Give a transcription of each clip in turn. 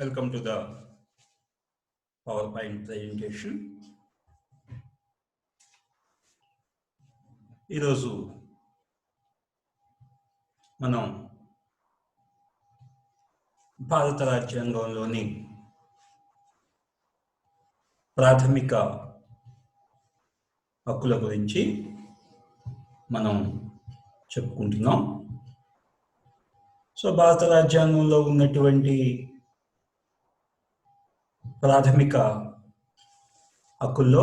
Welcome to the PowerPoint presentation. ఈరోజు మనం భారత రాజ్యాంగంలోని ప్రాథమిక హక్కుల గురించి మనం చెప్పుకుంటున్నాం. సో భారత రాజ్యాంగంలో ఉన్నటువంటి ప్రాథమిక హక్కుల్లో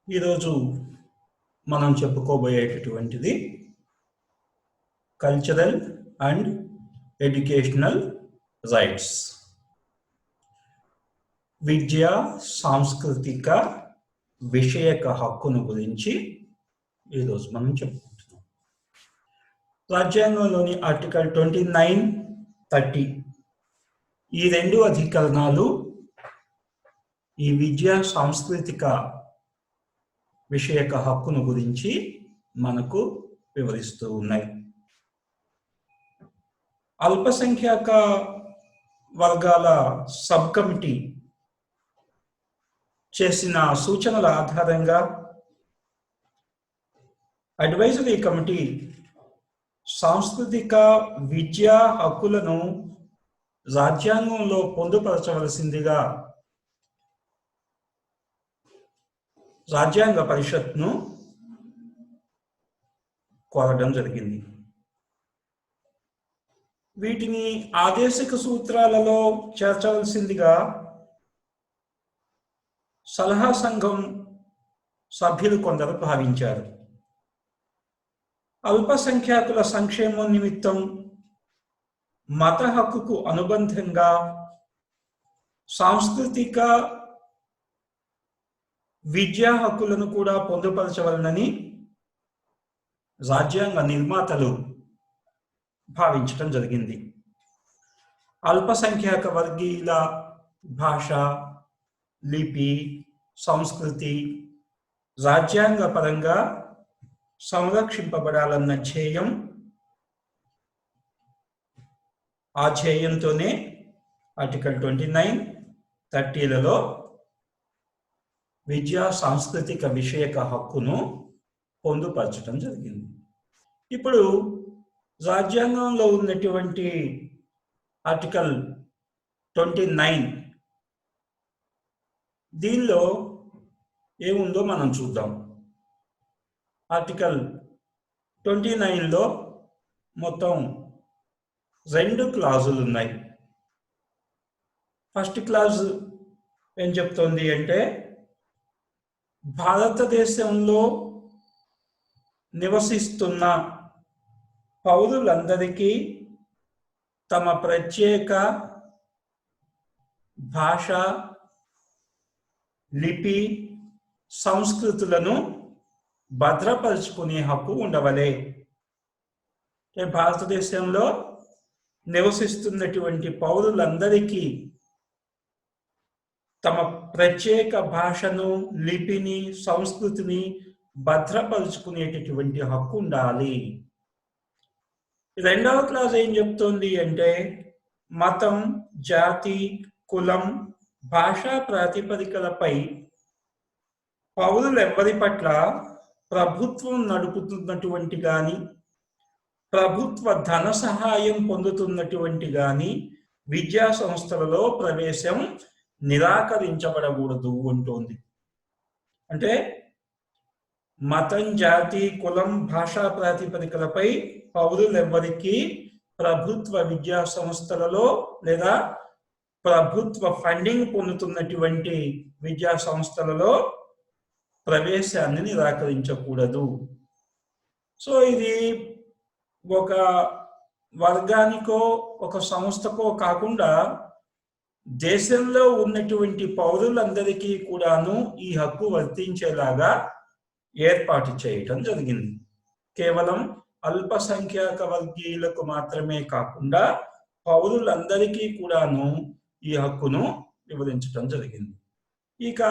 ఈరోజు మనం చెప్పుకోబోయేటటువంటిది కల్చరల్ అండ్ ఎడ్యుకేషనల్ రైట్స్. విద్యా సాంస్కృతిక విషయక హక్కును గురించి ఈరోజు మనం చెప్పుకుంటున్నాం. రాజ్యాంగంలోని ఆర్టికల్ 29, 30 ఈ రెండు అధికరణాలు ఈ విద్యా సాంస్కృతిక విషయక హక్కును గురించి మనకు వివరిస్తూ ఉన్నాయి. అల్పసంఖ్యాక వర్గాల సబ్ కమిటీ చేసిన సూచనల ఆధారంగా అడ్వైజరీ కమిటీ సాంస్కృతిక విద్యా హక్కులను రాజ్యాంగంలో పొందుపరచవలసిందిగా రాజ్యాంగ పరిషత్ను కోరడం జరిగింది. వీటిని ఆదేశిక సూత్రాలలో చేర్చవలసిందిగా సలహా సంఘం సభ్యులు కొందరు భావించారు. అల్పసంఖ్యాకుల సంక్షేమం నిమిత్తం మత హక్కుకు అనుబంధంగా సాంస్కృతిక విద్యా హక్కులను కూడా పొందుపరచవలనని రాజ్యాంగ నిర్మాతలు భావించడం జరిగింది. అల్పసంఖ్యాక వర్గీయుల భాష, లిపి, సంస్కృతి రాజ్యాంగ పరంగా సంరక్షింపబడాలన్న ధ్యేయం, ఆ ధ్యేయంతోనే ఆర్టికల్ 29, 30లలో విద్యా సాంస్కృతిక విషయక హక్కును పొందుపరచడం జరిగింది. ఇప్పుడు రాజ్యాంగంలో ఉన్నటువంటి ఆర్టికల్ 29 దీనిలో ఏముందో మనం చూద్దాం. ఆర్టికల్ 29లో మొత్తం 2 క్లాజులు ఉన్నాయి. ఫస్ట్ క్లాజ్ ఏం చెప్తోంది అంటే, భారతదేశంలో నివసిస్తున్న పౌరులందరికీ తమ ప్రత్యేక భాష, లిపి, సంస్కృతులను భద్రపరుచుకునే హక్కు ఉండవలే. భారతదేశంలో నివసిస్తున్నటువంటి పౌరులందరికీ తమ ప్రత్యేక భాషను, లిపిని, సంస్కృతిని భద్రపరుచుకునేటటువంటి హక్కు ఉండాలి. రెండవ క్లాస్ ఏం చెప్తోంది అంటే, మతం, జాతి, కులం, భాషా ప్రాతిపదికలపై పౌరులెవ్వరి పట్ల ప్రభుత్వం నడుపుతున్నటువంటి కానీ, ప్రభుత్వ ధన సహాయం పొందుతున్నటువంటి కానీ విద్యా సంస్థలలో ప్రవేశం నిరాకరించబడకూడదు అంటోంది. అంటే మతం, జాతి, కులం, భాషా ప్రాతిపదికలపై పౌరులెవ్వరికీ ప్రభుత్వ విద్యా సంస్థలలో లేదా ప్రభుత్వ ఫండింగ్ పొందుతున్నటువంటి విద్యా సంస్థలలో ప్రవేశాన్ని నిరాకరించకూడదు. సో ఇది ఒక వర్గానికో ఒక సంస్థకో కాకుండా దేశంలో ఉన్నటువంటి పౌరులందరికీ కూడాను ఈ హక్కు వర్తించేలాగా ఏర్పాటు చేయటం జరిగింది. కేవలం అల్పసంఖ్యాక వర్గీయులకు మాత్రమే కాకుండా పౌరులందరికీ కూడాను ఈ హక్కును వివరించడం జరిగింది. ఇక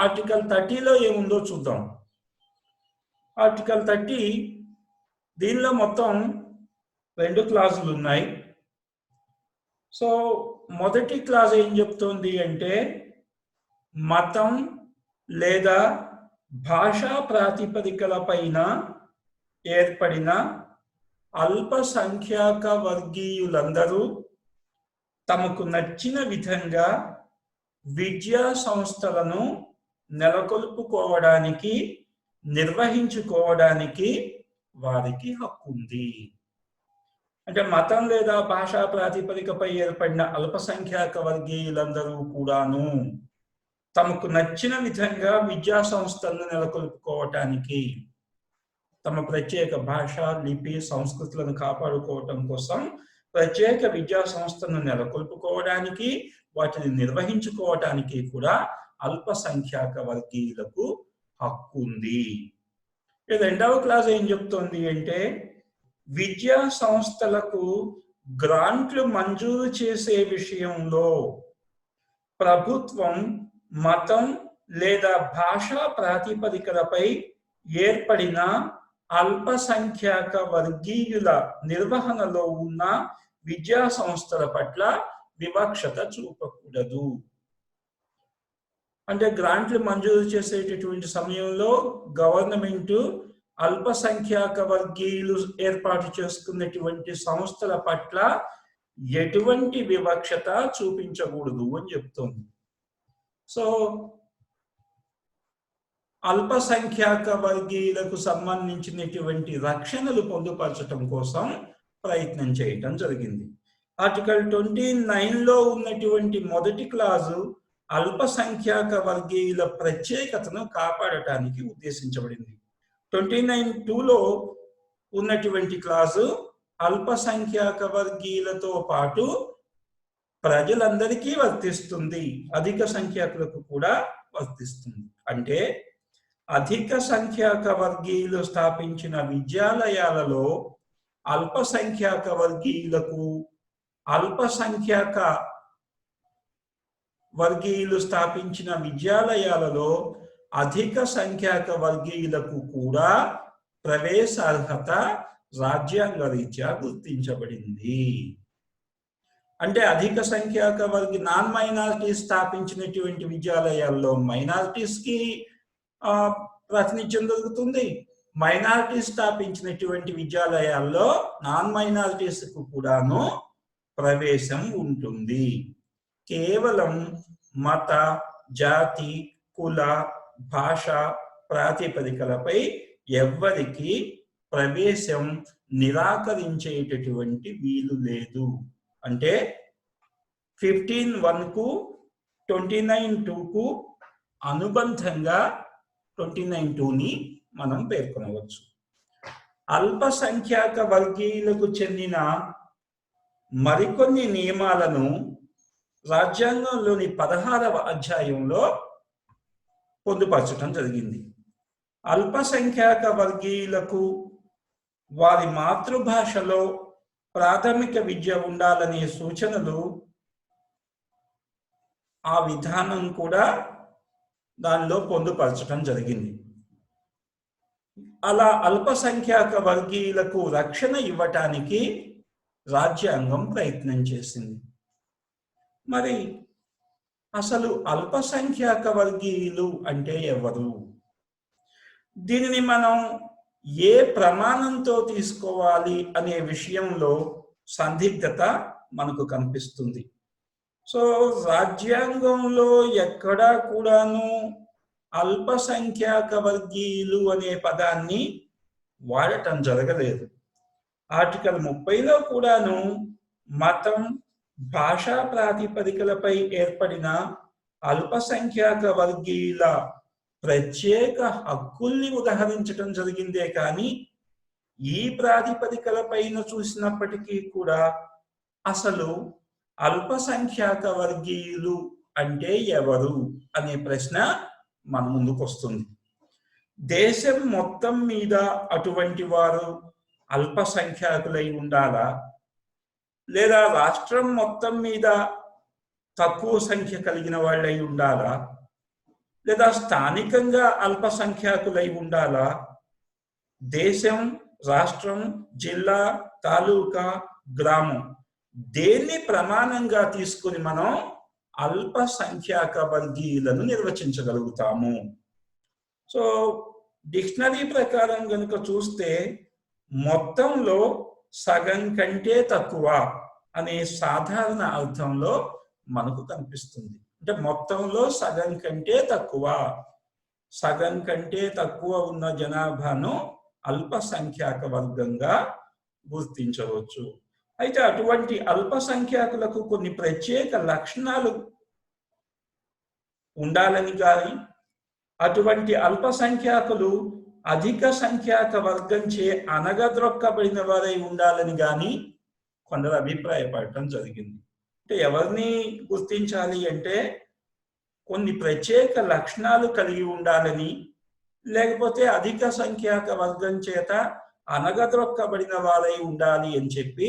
ఆర్టికల్ 30లో ఏముందో చూద్దాం. ఆర్టికల్ 30 దీనిలో మొత్తం 2 క్లాజులు ఉన్నాయి. సో మొదటి క్లాస్ ఏం చెప్తోంది అంటే మతం లేదా భాషా ప్రాతిపదికలపైన ఏర్పడిన అల్పసంఖ్యాక వర్గీయులందరూ తమకు నచ్చిన విధంగా విద్యా సంస్థలను నెలకొల్పుకోవడానికి, నిర్వహించుకోవడానికి వారికి హక్కు ఉంది. అంటే మతం లేదా భాషా ప్రాతిపదికపై ఏర్పడిన అల్పసంఖ్యాక వర్గీయులందరూ కూడాను తమకు నచ్చిన విధంగా విద్యా సంస్థలను నెలకొల్పుకోవటానికి, తమ ప్రత్యేక భాష, లిపి, సంస్కృతులను కాపాడుకోవటం కోసం ప్రత్యేక విద్యా సంస్థను నెలకొల్పుకోవడానికి, వాటిని నిర్వహించుకోవటానికి కూడా అల్పసంఖ్యాక వర్గీయులకు హక్కు ఉంది. రెండవ క్లాస్ ఏం చెప్తోంది అంటే విద్యా సంస్థలకు గ్రాంట్లు మంజూరు చేసే విషయంలో ప్రభుత్వం మతం లేదా భాషా ప్రాతిపదికలపై ఏర్పడిన అల్పసంఖ్యాక వర్గీయుల నిర్వహణలో ఉన్న విద్యా సంస్థల పట్ల వివక్షత చూపకూడదు. అంటే గ్రాంట్లు మంజూరు చేసేటటువంటి సమయంలో గవర్నమెంట్ అల్పసంఖ్యాక వర్గీయులు ఏర్పాటు చేసుకున్నటువంటి సంస్థల పట్ల ఎటువంటి వివక్షత చూపించకూడదు అని చెప్తోంది. సో అల్పసంఖ్యాక వర్గీయులకు సంబంధించినటువంటి రక్షణలు పొందుపరచడం కోసం ప్రయత్నం చేయటం జరిగింది. ఆర్టికల్ 29లో ఉన్నటువంటి మొదటి క్లాజు అల్పసంఖ్యాక వర్గీయుల ప్రత్యేకతను కాపాడటానికి ఉద్దేశించబడింది. 29(2)లో ఉన్నటువంటి క్లాజు అల్పసంఖ్యాక వర్గీయులతో పాటు ప్రజలందరికీ వర్తిస్తుంది, అధిక సంఖ్యాకులకు కూడా వర్తిస్తుంది. అంటే అధిక సంఖ్యాక వర్గీయులు స్థాపించిన విద్యాలయాలలో అల్పసంఖ్యాక వర్గీయులకు, అల్పసంఖ్యాక వర్గీయులు స్థాపించిన విద్యాలయాలలో అధిక సంఖ్యాక వర్గీయులకు కూడా ప్రవేశార్హత రాజ్యాంగ రీత్యా గుర్తించబడింది. అంటే అధిక సంఖ్యాక నాన్ మైనారిటీస్ స్థాపించినటువంటి విద్యాలయాల్లో మైనారిటీస్ కి ప్రాతినిధ్యం దొరుకుతుంది, మైనారిటీస్ స్థాపించినటువంటి విద్యాలయాల్లో నాన్ మైనారిటీస్ కు కూడాను ప్రవేశం ఉంటుంది. కేవలం మత, జాతి, కుల, భాష ప్రాతిపదికలపై ఎవ్వరికి ప్రవేశం నిరాకరించేటటువంటి వీలు లేదు. అంటే 15(1)కు 29(2)కు అనుబంధంగా 29(2)ని మనం పేర్కొనవచ్చు. అల్పసంఖ్యాక వర్గీయులకు చెందిన మరికొన్ని నియమాలను రాజ్యాంగంలోని 16వ అధ్యాయంలో పొందుపరచడం జరిగింది. అల్పసంఖ్యాక వర్గీయులకు వారి మాతృభాషలో ప్రాథమిక విద్య ఉండాలనే సూచనలు, ఆ విధానం కూడా దానిలో పొందుపరచడం జరిగింది. అలా అల్పసంఖ్యాక వర్గీయులకు రక్షణ ఇవ్వటానికి రాజ్యాంగం ప్రయత్నం చేసింది. మరి అసలు అల్పసంఖ్యాక వర్గీయులు అంటే ఎవరు? దీనిని మనం ఏ ప్రమాణంతో తీసుకోవాలి అనే విషయంలో సందిగ్ధత మనకు కనిపిస్తుంది. సో రాజ్యాంగంలో ఎక్కడా కూడాను అల్పసంఖ్యాక వర్గీయులు అనే పదాన్ని వాడటం జరగలేదు. ఆర్టికల్ 30లో కూడాను మతం, భాషా ప్రాతిపదికలపై ఏర్పడిన అల్పసంఖ్యాక వర్గీయుల ప్రత్యేక హక్కుల్ని ఉదహరించడం జరిగిందే కానీ ఈ ప్రాతిపదికలపైన చూసినప్పటికీ కూడా అసలు అల్పసంఖ్యాక వర్గీయులు అంటే ఎవరు అనే ప్రశ్న మన ముందుకు వస్తుంది. దేశం మొత్తం మీద అటువంటి వారు అల్పసంఖ్యాకులై ఉండాలా, లేదా రాష్ట్రం మొత్తం మీద తక్కువ సంఖ్య కలిగిన వాళ్ళై ఉండాలా, లేదా స్థానికంగా అల్పసంఖ్యాకులై ఉండాలా, దేశం, రాష్ట్రం, జిల్లా, తాలూకా, గ్రామం దేన్ని ప్రమాణంగా తీసుకుని మనం అల్పసంఖ్యాక వర్గీయులను నిర్వచించగలుగుతాము? సో డిక్షనరీ ప్రకారం కనుక చూస్తే మొత్తంలో సగం కంటే తక్కువ అనే సాధారణ అర్థంలో మనకు కనిపిస్తుంది. అంటే మొత్తంలో సగం కంటే తక్కువ, సగం కంటే తక్కువ ఉన్న జనాభాను అల్పసంఖ్యాక వర్గంగా గుర్తించవచ్చు. అయితే అటువంటి అల్పసంఖ్యాకులకు కొన్ని ప్రత్యేక లక్షణాలు ఉండాలని కానీ, అటువంటి అల్పసంఖ్యాకులు అధిక సంఖ్యాక వర్గంచే అనగద్రొక్కబడిన వారై ఉండాలని కానీ కొందరు అభిప్రాయపడటం జరిగింది. అంటే ఎవరిని గుర్తించాలి అంటే కొన్ని ప్రత్యేక లక్షణాలు కలిగి ఉండాలని, లేకపోతే అధిక సంఖ్యాక వర్గం చేత అనగద్రొక్కబడిన వారై ఉండాలి అని చెప్పి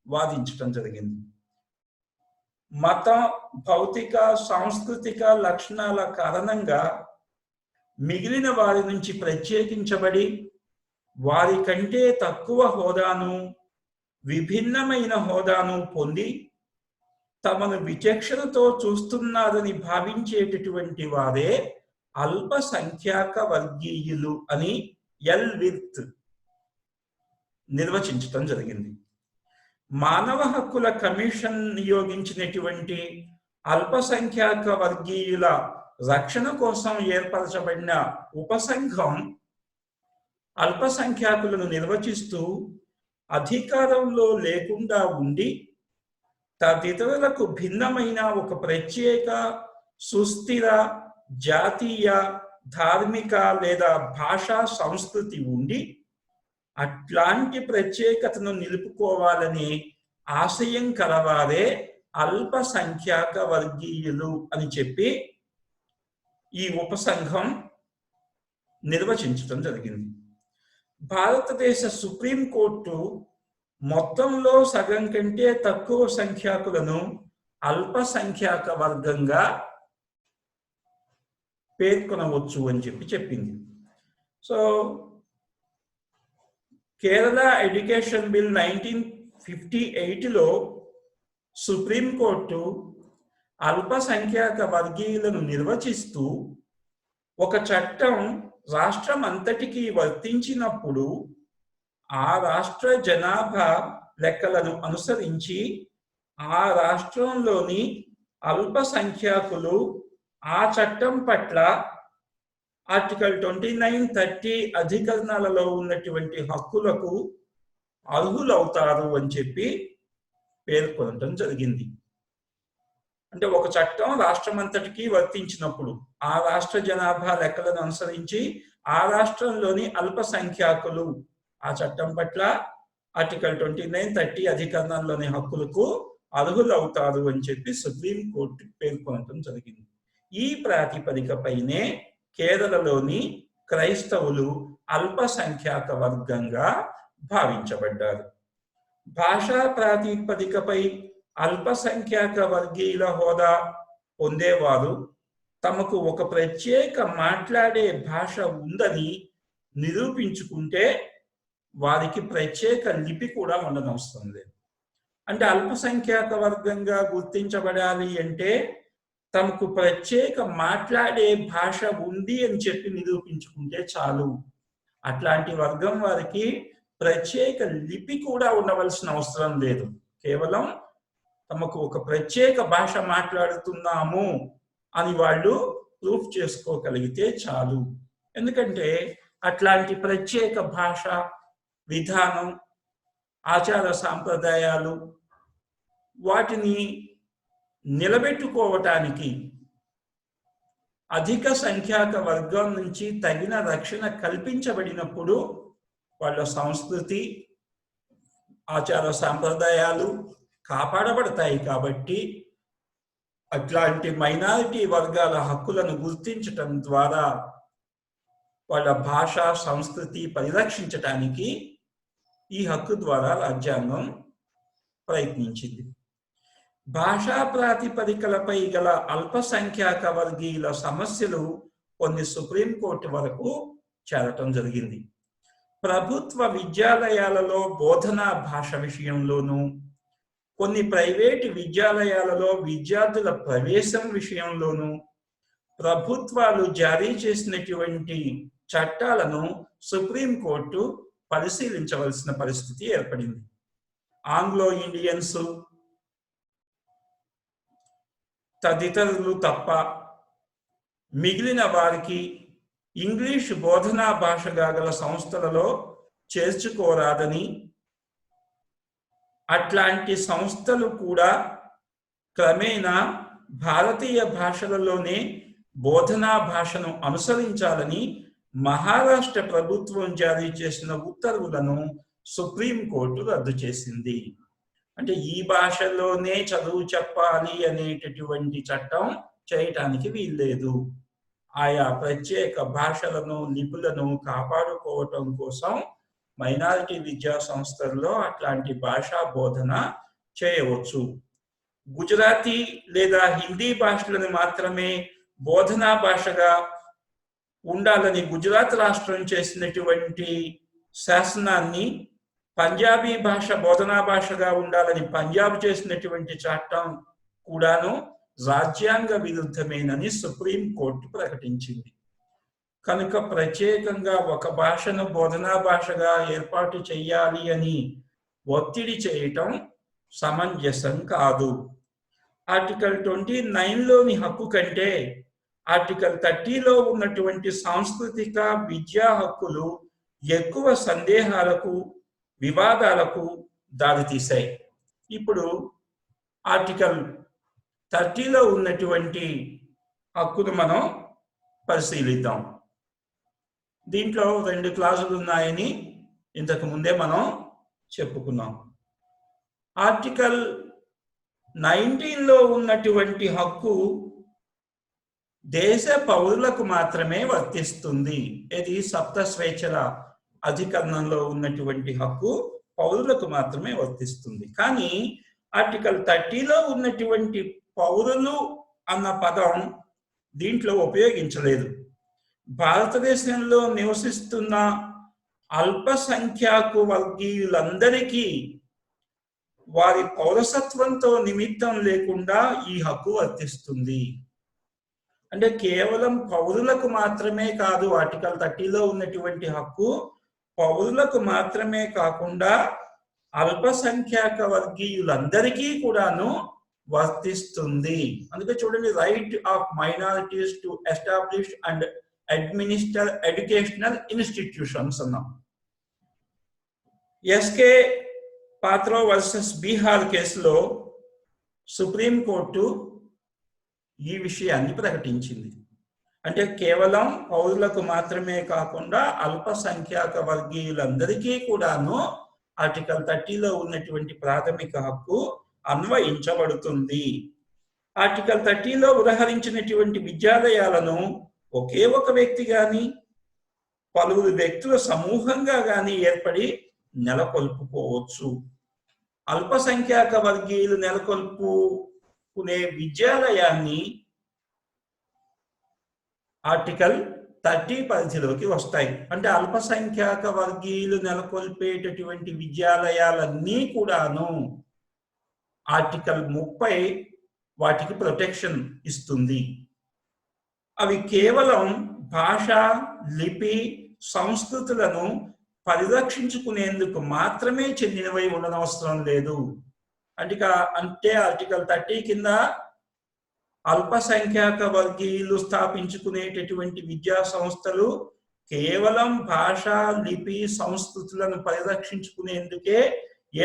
వాదించటం జరిగింది. మత, భౌతిక, సాంస్కృతిక లక్షణాల కారణంగా మిగిలిన వారి నుంచి ప్రత్యేకించబడి వారి కంటే తక్కువ హోదాను, విభిన్నమైన హోదాను పొంది తమను విచక్షణతో చూస్తున్నారని భావించేటటువంటి వారే అల్పసంఖ్యాక వర్గీయులు అని ఎల్విత్ నిర్వచించటం జరిగింది. మానవ హక్కుల కమిషన్ నియోగించినటువంటి అల్పసంఖ్యాక వర్గీయుల రక్షణ కోసం ఏర్పరచబడిన ఉపసంఘం అల్పసంఖ్యాకులను నిర్వచిస్తూ అధికారంలో లేకుండా ఉండి తదితరులకు భిన్నమైన ఒక ప్రత్యేక సుస్థిర జాతీయ, ధార్మిక లేదా భాషా సంస్కృతి ఉండి అట్లాంటి ప్రత్యేకతను నిలుపుకోవాలని ఆశయం కలవారే అల్పసంఖ్యాక వర్గీయులు అని చెప్పి ఈ ఉపసంఘం నిర్వచించడం జరిగింది. భారతదేశ సుప్రీంకోర్టు మొత్తంలో సగం కంటే తక్కువ సంఖ్యాకులను అల్పసంఖ్యాక వర్గంగా పేర్కొనవచ్చు అని చెప్పి చెప్పింది. సో కేరళ ఎడ్యుకేషన్ బిల్ 1958లో సుప్రీంకోర్టు అల్పసంఖ్యాక వర్గీయులను నిర్వచిస్తూ ఒక చట్టం రాష్ట్రం అంతటికీ వర్తించినప్పుడు ఆ రాష్ట్ర జనాభా లెక్కలను అనుసరించి ఆ రాష్ట్రంలోని అల్పసంఖ్యాకులు ఆ చట్టం పట్ల ఆర్టికల్ 29, 30 అధికరణాలలో ఉన్నటువంటి హక్కులకు అర్హులవుతారు అని చెప్పి పేర్కొనడం జరిగింది. అంటే ఒక చట్టం రాష్ట్రమంతటికి వర్తించినప్పుడు ఆ రాష్ట్ర జనాభా లెక్కలను అనుసరించి ఆ రాష్ట్రంలోని అల్పసంఖ్యాకులు ఆ చట్టం పట్ల ఆర్టికల్ 29, 30 అధికరణంలోని హక్కులకు అర్హులవుతారు అని చెప్పి సుప్రీంకోర్టు పేర్కొనడం జరిగింది. ఈ ప్రాతిపదికపైనే కేరళలోని క్రైస్తవులు అల్పసంఖ్యాక వర్గంగా భావించబడ్డారు. భాషా ప్రాతిపదికపై అల్పసంఖ్యాక వర్గీయుల హోదా పొందేవారు తమకు ఒక ప్రత్యేక మాట్లాడే భాష ఉందని నిరూపించుకుంటే వారికి ప్రత్యేక లిపి కూడా ఉండనవసరం లేదు. అంటే అల్పసంఖ్యాక వర్గంగా గుర్తించబడాలి అంటే తమకు ప్రత్యేక మాట్లాడే భాష ఉంది అని చెప్పి నిరూపించుకుంటే చాలు. అట్లాంటి వర్గం వారికి ప్రత్యేక లిపి కూడా ఉండవలసిన అవసరం లేదు. కేవలం తమకు ఒక ప్రత్యేక భాష మాట్లాడుతున్నాము అని వాళ్ళు ప్రూఫ్ చేసుకోగలిగితే చాలు. ఎందుకంటే అట్లాంటి ప్రత్యేక భాష, విధానం, ఆచార సాంప్రదాయాలు వాటిని నిలబెట్టుకోవటానికి అధిక సంఖ్యాక వర్గం నుంచి తగిన రక్షణ కల్పించబడినప్పుడు వాళ్ళ సంస్కృతి, ఆచార సాంప్రదాయాలు కాపాడబడతాయి. కాబట్టి అట్లాంటి మైనారిటీ వర్గాల హక్కులను గుర్తించటం ద్వారా వాళ్ళ భాష, సంస్కృతి పరిరక్షించటానికి ఈ హక్కు ద్వారా రాజ్యాంగం ప్రయత్నించింది. భాషా ప్రాతిపదికలపై గల అల్పసంఖ్యాక వర్గీయుల సమస్యలు కొన్ని సుప్రీంకోర్టు వరకు చేరటం జరిగింది. ప్రభుత్వ విద్యాలయాలలో బోధనా భాష విషయంలోనూ, కొన్ని ప్రైవేటు విద్యాలయాలలో విద్యార్థుల ప్రవేశం విషయంలోనూ ప్రభుత్వాలు జారీ చేసినటువంటి చట్టాలను సుప్రీంకోర్టు పరిశీలించవలసిన పరిస్థితి ఏర్పడింది. ఆంగ్లో ఇండియన్స్ తదితరులు తప్ప మిగిలిన వారికి ఇంగ్లీష్ బోధనా భాషగా గల సంస్థలలో చేర్చుకోరాదని, అట్లాంటి సంస్థలు కూడా క్రమేణా భారతీయ భాషలలోనే బోధనా భాషను అనుసరించాలని మహారాష్ట్ర ప్రభుత్వం జారీ చేసిన ఉత్తర్వులను సుప్రీంకోర్టు రద్దు చేసింది. అంటే ఈ భాషలోనే చదువు చెప్పాలి అనేటటువంటి చట్టం చేయటానికి వీల్లేదు. ఆయా ప్రత్యేక భాషలను, లిపులను కాపాడుకోవటం కోసం మైనారిటీ విద్యా సంస్థల్లో అట్లాంటి భాషా బోధన చేయవచ్చు. గుజరాతీ లేదా హిందీ భాషలను మాత్రమే బోధనా భాషగా ఉండాలని గుజరాత్ రాష్ట్రం చేసినటువంటి శాసనాన్ని పంజాబీ భాష బోధనా భాషగా ఉండాలని పంజాబ్ చేసినటువంటి చట్టం కూడాను రాజ్యాంగ విరుద్ధమేనని సుప్రీంకోర్టు ప్రకటించింది. కనుక ప్రత్యేకంగా ఒక భాషను బోధనా భాషగా ఏర్పాటు చేయాలి అని ఒత్తిడి చేయటం సమంజసం కాదు. ఆర్టికల్ 29లోని హక్కు కంటే ఆర్టికల్ 30లో ఉన్నటువంటి సాంస్కృతిక విద్యా హక్కులు ఎక్కువ సందేహాలకు, వివాదాలకు దారితీశాయి. ఇప్పుడు ఆర్టికల్ 30లో ఉన్నటువంటి హక్కును మనం పరిశీలిద్దాం. దీంట్లో 2 క్లాజులు ఉన్నాయని ఇంతకు ముందే మనం చెప్పుకున్నాం. ఆర్టికల్ 19లో ఉన్నటువంటి హక్కు దేశ పౌరులకు మాత్రమే వర్తిస్తుంది. ఇది సప్త స్వేచ్ఛల అధికరణంలో ఉన్నటువంటి హక్కు పౌరులకు మాత్రమే వర్తిస్తుంది. కానీ ఆర్టికల్ 30లో ఉన్నటువంటి పౌరులు అన్న పదం దీంట్లో ఉపయోగించలేదు. భారతదేశంలో నివసిస్తున్న అల్పసంఖ్యాకు వర్గీయులందరికీ వారి పౌరసత్వంతో నిమిత్తం లేకుండా ఈ హక్కు వర్తిస్తుంది. అంటే కేవలం పౌరులకు మాత్రమే కాదు, ఆర్టికల్ 30లో ఉన్నటువంటి హక్కు పౌరులకు మాత్రమే కాకుండా అల్పసంఖ్యాక వర్గీయులందరికీ కూడాను వర్తిస్తుంది. అందుకే చూడండి, right of minorities to establish and administer educational institutions అన్నాం. ఎస్కే పాత్రో వర్సెస్ బీహార్ కేసులో సుప్రీంకోర్టు ఈ విషయాన్ని ప్రకటించింది. అంటే కేవలం పౌరులకు మాత్రమే కాకుండా అల్పసంఖ్యాక వర్గీయులందరికీ కూడాను ఆర్టికల్ 30లో ఉన్నటువంటి ప్రాథమిక హక్కు అన్వయించబడుతుంది. ఆర్టికల్ 30లో ఉదహరించినటువంటి విద్యాలయాలను ఒకే ఒక వ్యక్తి కానీ పలువురు వ్యక్తుల సమూహంగా కానీ ఏర్పడి నెలకొల్పుకోవచ్చు. అల్పసంఖ్యాక వర్గీయులు నెలకొల్పుకునే విద్యాలయాన్ని ఆర్టికల్ 30 పరిధిలోకి వస్తాయి. అంటే అల్పసంఖ్యాక వర్గీయులు నెలకొల్పేటటువంటి విద్యాలయాలన్నీ కూడాను ఆర్టికల్ 30 వాటికి ప్రొటెక్షన్ ఇస్తుంది. అవి కేవలం భాష, లిపి, సంస్కృతులను పరిరక్షించుకునేందుకు మాత్రమే చెందినవై ఉండనవసరం లేదు. అంటే ఆర్టికల్ 30 కింద అల్పసంఖ్యాక వర్గీయులు స్థాపించుకునేటటువంటి విద్యా సంస్థలు కేవలం భాష, లిపి, సంస్కృతులను పరిరక్షించుకునేందుకే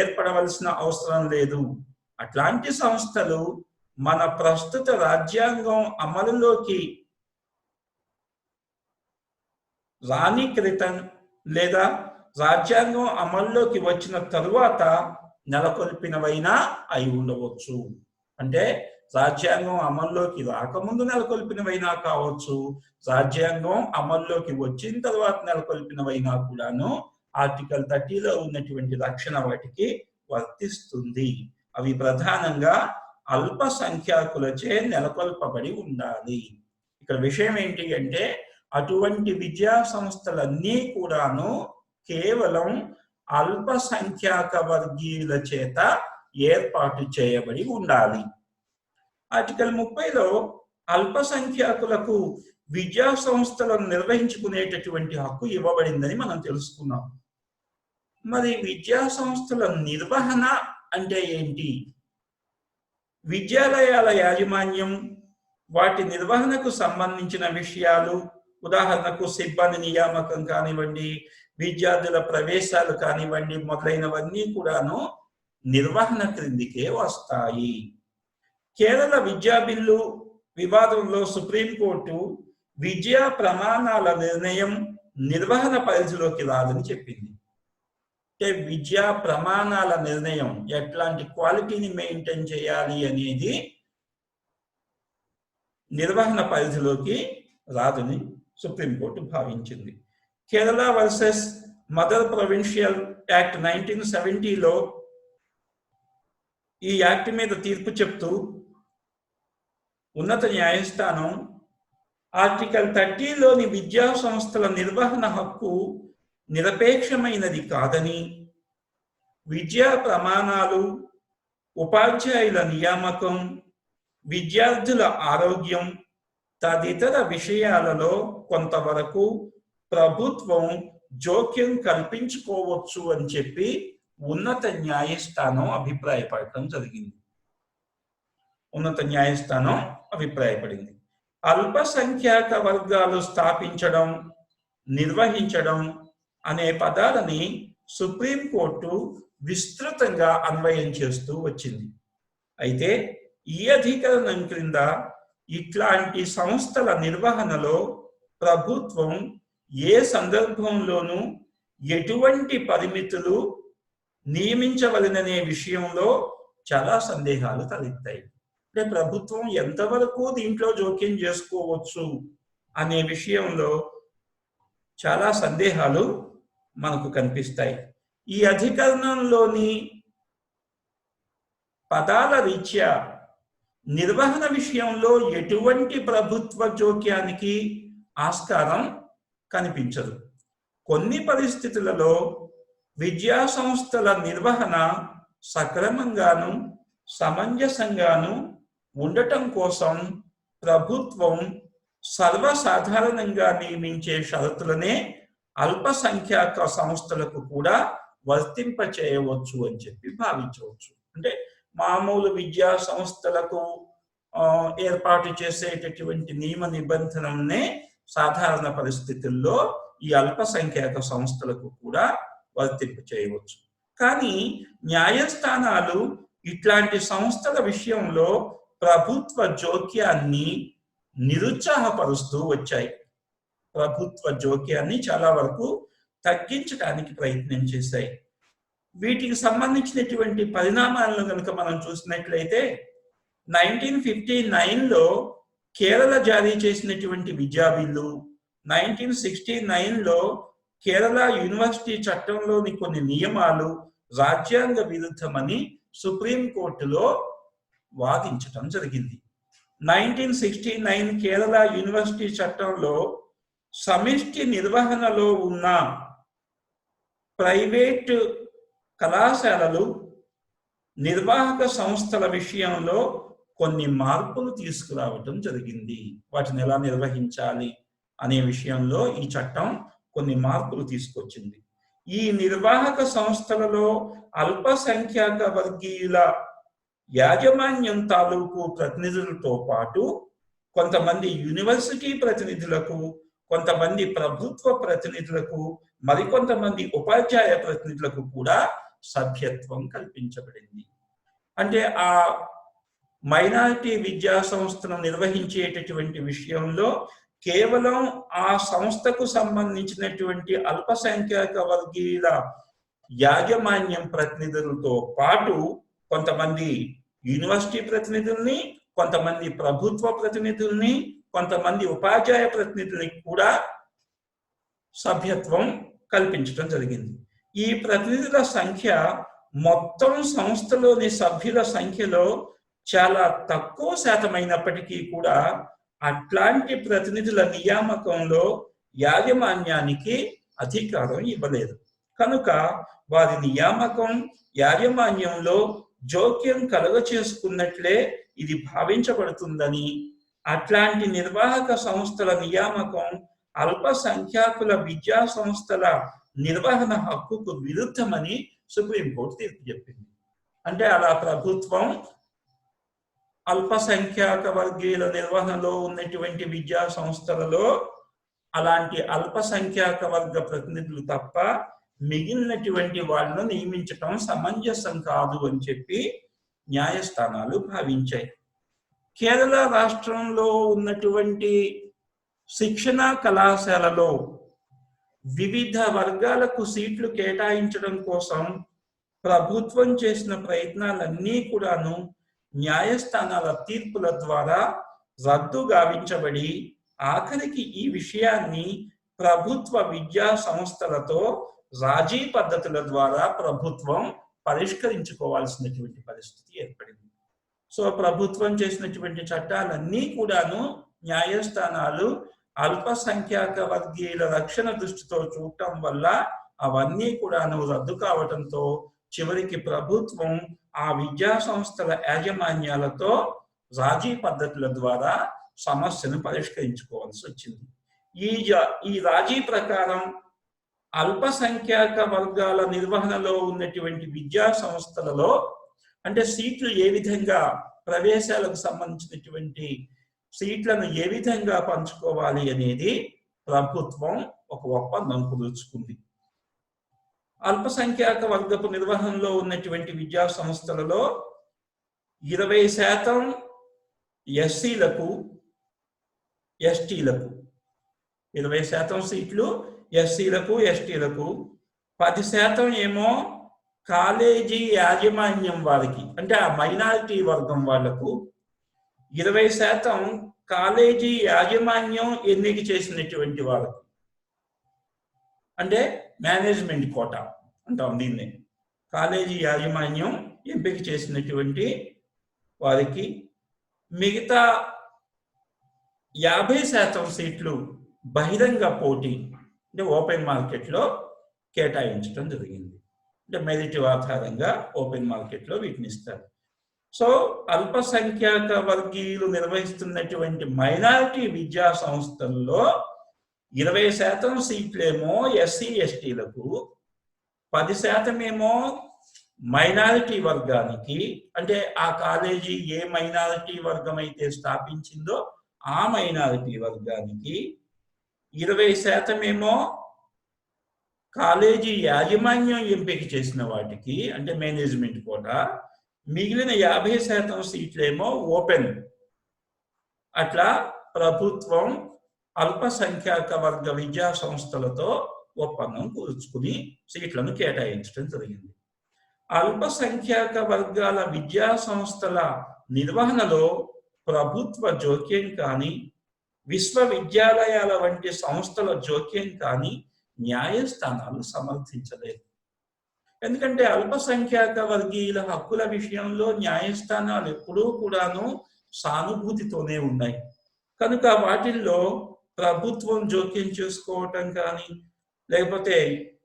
ఏర్పడవలసిన అవసరం లేదు. అట్లాంటి సంస్థలు మన ప్రస్తుత రాజ్యాంగం అమలులోకి రాని క్రితం లేదా రాజ్యాంగం అమల్లోకి వచ్చిన తరువాత నెలకొల్పినవైనా అయి ఉండవచ్చు. అంటే రాజ్యాంగం అమల్లోకి రాకముందు నెలకొల్పినవైనా కావచ్చు, రాజ్యాంగం అమల్లోకి వచ్చిన తర్వాత నెలకొల్పినవైనా కూడాను ఆర్టికల్ 30లో ఉన్నటువంటి రక్షణ వాటికి వర్తిస్తుంది. అవి ప్రధానంగా అల్పసంఖ్యాకులచే నెలకొల్పబడి ఉండాలి. ఇక్కడ విషయం ఏంటి అంటే, అటువంటి విద్యా సంస్థలన్నీ కూడాను కేవలం అల్పసంఖ్యాక వర్గీయుల చేత ఏర్పాటు చేయబడి ఉండాలి. ఆర్టికల్ 30లో అల్పసంఖ్యాకులకు విద్యా సంస్థలను నిర్వహించుకునేటటువంటి హక్కు ఇవ్వబడిందని మనం తెలుసుకున్నాం. మరి విద్యా సంస్థల నిర్వహణ అంటే ఏంటి? విద్యాలయాల యాజమాన్యం, వాటి నిర్వహణకు సంబంధించిన విషయాలు, ఉదాహరణకు సిబ్బంది నియామకం కానివ్వండి, విద్యార్థుల ప్రవేశాలు కానివ్వండి, మొదలైనవన్నీ కూడాను నిర్వహణ క్రిందికే వస్తాయి. కేరళ విద్యా బిల్లు వివాదంలో సుప్రీంకోర్టు విద్యా ప్రమాణాల నిర్ణయం నిర్వహణ పరిధిలోకి రాదని చెప్పింది. అంటే విద్యా ప్రమాణాల నిర్ణయం, ఎట్లాంటి క్వాలిటీని మెయింటైన్ చేయాలి అనేది నిర్వహణ పరిధిలోకి రాదని సుప్రీంకోర్టు భావించింది. Kerala versus mother provincial act 1970లో ఈ యాక్ట్ మీద తీర్పు చెప్తూ ఉన్నత న్యాయస్థానం ఆర్టికల్ 30లోని విద్యా సంస్థల నిర్వహణ హక్కు నిరపేక్షమైనది కాదని, విద్యా ప్రమాణాలు, ఉపాధ్యాయుల నియామకం, విద్యార్థుల ఆరోగ్యం తదితర విషయాలలో కొంతవరకు ప్రభుత్వం జోక్యం కల్పించుకోవచ్చు అని చెప్పి ఉన్నత న్యాయస్థానం అభిప్రాయపడటం జరిగింది. ఉన్నత న్యాయస్థానం అభిప్రాయపడింది. అల్పసంఖ్యాక వర్గాలు స్థాపించడం, నిర్వహించడం అనే పదాలని సుప్రీంకోర్టు విస్తృతంగా అన్వయం చేస్తూ వచ్చింది. అయితే ఈ అధికరణం క్రింద ఇట్లాంటి సంస్థల నిర్వహణలో ప్రభుత్వం ఏ సందర్భంలోనూ ఎటువంటి పరిమితులు నియమించవలననే విషయంలో చాలా సందేహాలు తలెత్తాయి. అంటే ప్రభుత్వం ఎంతవరకు దీంట్లో జోక్యం చేసుకోవచ్చు అనే విషయంలో చాలా సందేహాలు మనకు కనిపిస్తాయి. ఈ అధికరణంలోని పదాల రీత్యా నిర్వహణ విషయంలో ఎటువంటి ప్రభుత్వ జోక్యానికి ఆస్కారం కనిపించదు. కొన్ని పరిస్థితులలో విద్యా సంస్థల నిర్వహణ సక్రమంగాను సమంజసంగాను ఉండటం కోసం ప్రభుత్వం సర్వసాధారణంగా నియమించే షరతులనే అల్పసంఖ్యాక సంస్థలకు కూడా వర్తింపచేయవచ్చు అని చెప్పి భావించవచ్చు. అంటే మామూలు విద్యా సంస్థలకు ఏర్పాటు చేసేటటువంటి నియమ నిబంధనలనే సాధారణ పరిస్థితుల్లో ఈ అల్పసంఖ్యాక సంస్థలకు కూడా వర్తింప చేయవచ్చు. కానీ న్యాయస్థానాలు ఇట్లాంటి సంస్థల విషయంలో ప్రభుత్వ జోక్యాన్ని నిరుత్సాహపరుస్తూ వచ్చాయి. ప్రభుత్వ జోక్యాన్ని చాలా వరకు తగ్గించడానికి ప్రయత్నం చేశాయి. వీటికి సంబంధించినటువంటి పరిణామాలను కనుక మనం చూసినట్లయితే 1959లో కేరళ జారీ చేసినటువంటి విద్యా బిల్లు, 1969లో కేరళ యూనివర్సిటీ చట్టంలోని కొన్ని నియమాలు రాజ్యాంగ విరుద్ధమని సుప్రీంకోర్టులో వాదించటం జరిగింది. 1969 కేరళ యూనివర్సిటీ చట్టంలో సమిష్టి నిర్వహణలో ఉన్న ప్రైవేటు కళాశాలలు, నిర్వాహక సంస్థల విషయంలో కొన్ని మార్పులు తీసుకురావటం జరిగింది. వాటిని ఎలా నిర్వహించాలి అనే విషయంలో ఈ చట్టం కొన్ని మార్పులు తీసుకొచ్చింది. ఈ నిర్వాహక సంస్థలలో అల్పసంఖ్యాక వర్గీయుల యాజమాన్యం తాలూకు ప్రతినిధులతో పాటు కొంతమంది యూనివర్సిటీ ప్రతినిధులకు, కొంతమంది ప్రభుత్వ ప్రతినిధులకు, మరికొంతమంది ఉపాధ్యాయ ప్రతినిధులకు కూడా సభ్యత్వం కల్పించబడింది. అంటే ఆ మైనారిటీ విద్యా సంస్థను నిర్వహించేటటువంటి విషయంలో కేవలం ఆ సంస్థకు సంబంధించినటువంటి అల్పసంఖ్యాక వర్గీయుల యాజమాన్యం ప్రతినిధులతో పాటు కొంతమంది యూనివర్సిటీ ప్రతినిధుల్ని, కొంతమంది ప్రభుత్వ ప్రతినిధుల్ని, కొంతమంది ఉపాధ్యాయ ప్రతినిధులకి కూడా సభ్యత్వం కల్పించడం జరిగింది. ఈ ప్రతినిధుల సంఖ్య మొత్తం సంస్థలోని సభ్యుల సంఖ్యలో చాలా తక్కువ శాతమైనప్పటికీ కూడా అట్లాంటి ప్రతినిధుల నియామకంలో యాజమాన్యానికి అధికారం ఇవ్వలేదు. కనుక వారి నియామకం, యాజమాన్యంలో జోక్యం కలుగ చేసుకున్నట్లే ఇది భావించబడుతుందని, అట్లాంటి నిర్వాహక సంస్థల నియామకం అల్పసంఖ్యాకుల విద్యా సంస్థల నిర్వహణ హక్కుకు విరుద్ధమని సుప్రీంకోర్టు తీర్పు చెప్పింది. అంటే అలా ప్రభుత్వం అల్పసంఖ్యాక వర్గీయుల నిర్వహణలో ఉన్నటువంటి విద్యా సంస్థలలో అలాంటి అల్పసంఖ్యాక వర్గ ప్రతినిధులు తప్ప మిగిలినటువంటి వాళ్ళను నియమించటం సమంజసం కాదు అని చెప్పి న్యాయస్థానాలు భావించాయి. కేరళ రాష్ట్రంలో ఉన్నటువంటి శిక్షణా కళాశాలలో వివిధ వర్గాలకు సీట్లు కేటాయించడం కోసం ప్రభుత్వం చేసిన ప్రయత్నాలన్నీ కూడాను న్యాయస్థానాల తీర్పుల ద్వారా రద్దు గావించబడి ఆఖరికి ఈ విషయాన్ని ప్రభుత్వ విద్యా సంస్థలతో రాజీ పద్ధతుల ద్వారా ప్రభుత్వం పరిష్కరించుకోవాల్సినటువంటి పరిస్థితి ఏర్పడింది. సో ప్రభుత్వం చేసినటువంటి చట్టాలన్నీ కూడాను న్యాయస్థానాలు అల్పసంఖ్యాక వర్గీయుల రక్షణ దృష్టితో చూడటం వల్ల అవన్నీ కూడాను రద్దు కావడంతో చివరికి ప్రభుత్వం ఆ విద్యా సంస్థల యాజమాన్యాలతో రాజీ పద్ధతుల ద్వారా సమస్యను పరిష్కరించుకోవాల్సి వచ్చింది. ఈ రాజీ ప్రకారం అల్పసంఖ్యాక వర్గాల నిర్వహణలో ఉన్నటువంటి విద్యా సంస్థలలో అంటే సీట్లు ఏ విధంగా ప్రవేశాలకు సంబంధించినటువంటి సీట్లను ఏ విధంగా పంచుకోవాలి అనేది ప్రభుత్వం ఒక ఒప్పందం కుదుర్చుకుంది. అల్పసంఖ్యాక వర్గపు నిర్వహణలో ఉన్నటువంటి విద్యా సంస్థలలో 20% ఎస్సీలకు, ఎస్టీలకు, 20% సీట్లు ఎస్సీలకు, ఎస్టీలకు, 10% ఏమో కాలేజీ యాజమాన్యం వారికి అంటే ఆ మైనారిటీ వర్గం వాళ్లకు, 20% కాలేజీ యాజమాన్యం ఎన్నిక చేసినటువంటి వాళ్ళకి అంటే మేనేజ్మెంట్ కోటా అంటాం దీన్ని. కాలేజీ యాజమాన్యం ఎంపిక చేసినటువంటి వారికి మిగతా 50% సీట్లు బహిరంగ పోటీ అంటే ఓపెన్ మార్కెట్లో కేటాయించడం జరిగింది. అంటే మెరిట్ ఆధారంగా ఓపెన్ మార్కెట్లో వీటిని ఇస్తారు. సో అల్పసంఖ్యాక వర్గీయులు నిర్వహిస్తున్నటువంటి మైనారిటీ విద్యా సంస్థల్లో 20% సీట్లేమో ఎస్సీ ఎస్టీలకు, 10% ఏమో మైనారిటీ వర్గానికి అంటే ఆ కాలేజీ ఏ మైనారిటీ వర్గం అయితే స్థాపించిందో ఆ మైనారిటీ వర్గానికి, 20% ఏమో కాలేజీ యాజమాన్యం ఎంపిక చేసిన వాటికి అంటే మేనేజ్మెంట్ కోటా, మిగిలిన 50% సీట్లేమో ఓపెన్. అట్లా ప్రభుత్వం అల్పసంఖ్యాక వర్గ విద్యా సంస్థలతో ఒప్పందం కూర్చుకుని సీట్లను కేటాయించడం జరిగింది. అల్పసంఖ్యాక వర్గాల విద్యా సంస్థల నిర్వహణలో ప్రభుత్వ జోక్యం కానీ, విశ్వవిద్యాలయాల వంటి సంస్థల జోక్యం కానీ న్యాయస్థానాలు సమర్థించలేదు. ఎందుకంటే అల్పసంఖ్యాక వర్గీయుల హక్కుల విషయంలో న్యాయస్థానాలు ఎప్పుడూ కూడాను సానుభూతితోనే ఉన్నాయి. కనుక వాటిల్లో ప్రభుత్వం జోక్యం చేసుకోవటం కానీ లేకపోతే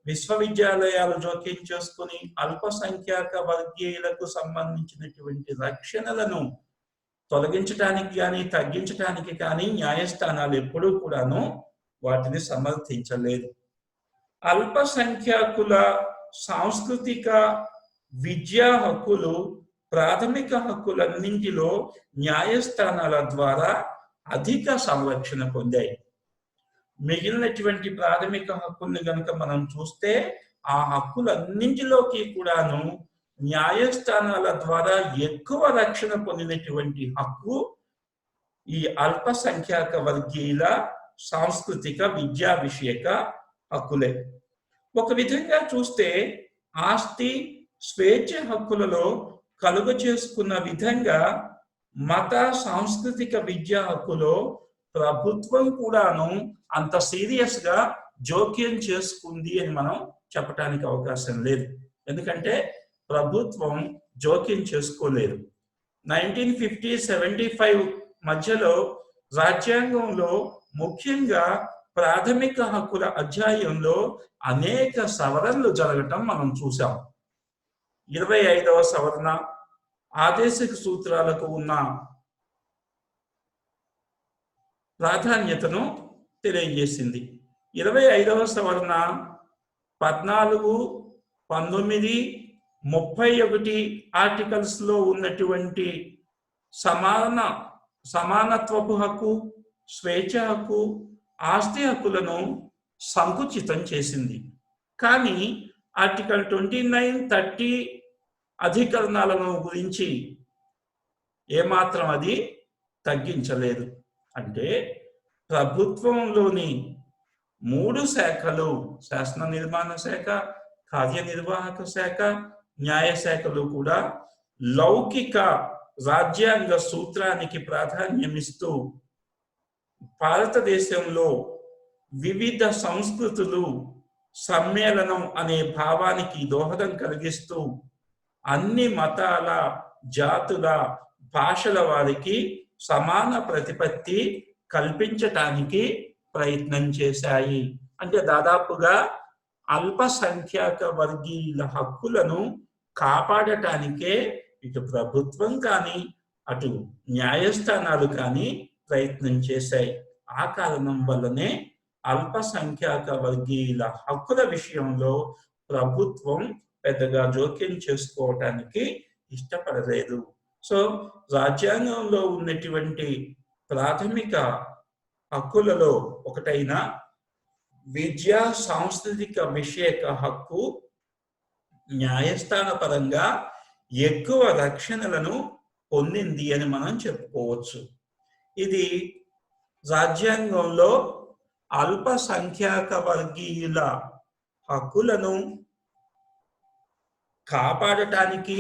విశ్వవిద్యాలయాలు జోక్యం చేసుకుని అల్పసంఖ్యాక వర్గీయులకు సంబంధించినటువంటి రక్షణలను తొలగించడానికి కానీ తగ్గించడానికి కానీ న్యాయస్థానాలు ఎప్పుడూ కూడాను వాటిని సమర్థించలేదు. అల్పసంఖ్యాకుల సాంస్కృతిక విద్యా హక్కులు ప్రాథమిక హక్కులన్నింటిలో న్యాయస్థానాల ద్వారా అధిక సంరక్షణ పొందాయి. మిగిలినటువంటి ప్రాథమిక హక్కుల్ని కనుక మనం చూస్తే ఆ హక్కులన్నింటిలోకి కూడాను న్యాయస్థానాల ద్వారా ఎక్కువ రక్షణ పొందినటువంటి హక్కు ఈ అల్పసంఖ్యాక వర్గీయుల సాంస్కృతిక విద్యా విషయక హక్కులే. ఒక విధంగా చూస్తే ఆస్తి స్వేచ్ఛ హక్కులలో కలుగ చేసుకున్న విధంగా మత సాంస్కృతిక విద్యా హక్కులో ప్రభుత్వం కూడాను అంత సీరియస్ గా జోక్యం చేసుకుంది అని మనం చెప్పడానికి అవకాశం లేదు. ఎందుకంటే ప్రభుత్వం జోక్యం చేసుకోలేదు. 1950-75 మధ్యలో రాజ్యాంగంలో ముఖ్యంగా ప్రాథమిక హక్కుల అధ్యాయంలో అనేక సవరణలు జరగటం మనం చూసాం. 25వ సవరణ, ఆదేశిక సూత్రాలకు ఉన్న ప్రాధాన్యతను తెలియజేసింది. 25వ సవరణ 14, 19, 31 ఆర్టికల్స్లో ఉన్నటువంటి సమానత్వపు హక్కు, స్వేచ్ఛ హక్కు, ఆస్తి హక్కులను సంకుచితం చేసింది. కానీ ఆర్టికల్ 29, 30 అధికరణాలను గురించి ఏమాత్రం అది తగ్గించలేదు. అంటే ప్రభుత్వంలోని 3 శాఖలు, శాసన నిర్మాణ శాఖ, కార్యనిర్వాహక శాఖ, న్యాయశాఖలు కూడా లౌకిక రాజ్యాంగ సూత్రానికి ప్రాధాన్యమిస్తూ భారతదేశంలో వివిధ సంస్కృతులు సమ్మేళనం అనే భావానికి దోహదం కలిగిస్తూ అన్ని మతాల, జాతుల, భాషల వారికి సమాన ప్రతిపత్తి కల్పించటానికి ప్రయత్నం చేశాయి. అంటే దాదాపుగా అల్పసంఖ్యాక వర్గీయుల హక్కులను కాపాడటానికే ఇటు ప్రభుత్వం కానీ అటు న్యాయస్థానాలు కానీ ప్రయత్నం చేశాయి. ఆ కారణం వల్లనే అల్పసంఖ్యాక వర్గీయుల హక్కుల విషయంలో ప్రభుత్వం పెద్దగా జోక్యం చేసుకోవటానికి ఇష్టపడలేదు. సో రాజ్యాంగంలో ఉన్నటువంటి ప్రాథమిక హక్కులలో ఒకటైన విద్యా సాంస్కృతిక విషయక హక్కు న్యాయస్థాన పరంగా ఎక్కువ రక్షణలను పొందింది అని మనం చెప్పుకోవచ్చు. ఇది రాజ్యాంగంలో అల్పసంఖ్యాక వర్గీయుల హక్కులను కాపాడటానికి,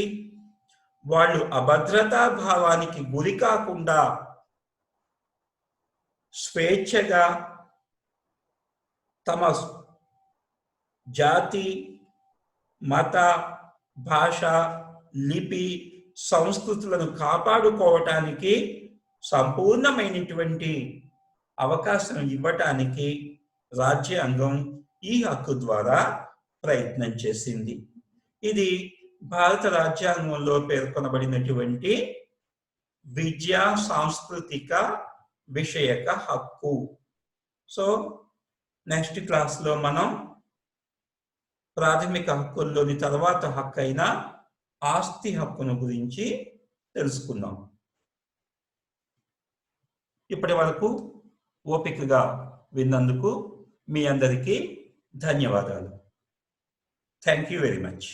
వాళ్ళు అభద్రతా భావానికి గురి కాకుండా స్వేచ్ఛగా తమ జాతి, మత, భాష, లిపి, సంస్కృతులను కాపాడుకోవటానికి సంపూర్ణమైనటువంటి అవకాశం ఇవ్వటానికి రాజ్యాంగం ఈ హక్కు ద్వారా ప్రయత్నం చేసింది. ఇది భారత రాజ్యాంగంలో పేర్కొనబడినటువంటి విద్యా సాంస్కృతిక విషయక హక్కు. సో నెక్స్ట్ క్లాస్లో మనం ప్రాథమిక హక్కుల్లోని తర్వాత హక్కు అయిన ఆస్తి హక్కును గురించి తెలుసుకుందాం. ఇప్పటి వరకు ఓపికగా విన్నందుకు మీ అందరికీ ధన్యవాదాలు. Thank you very much.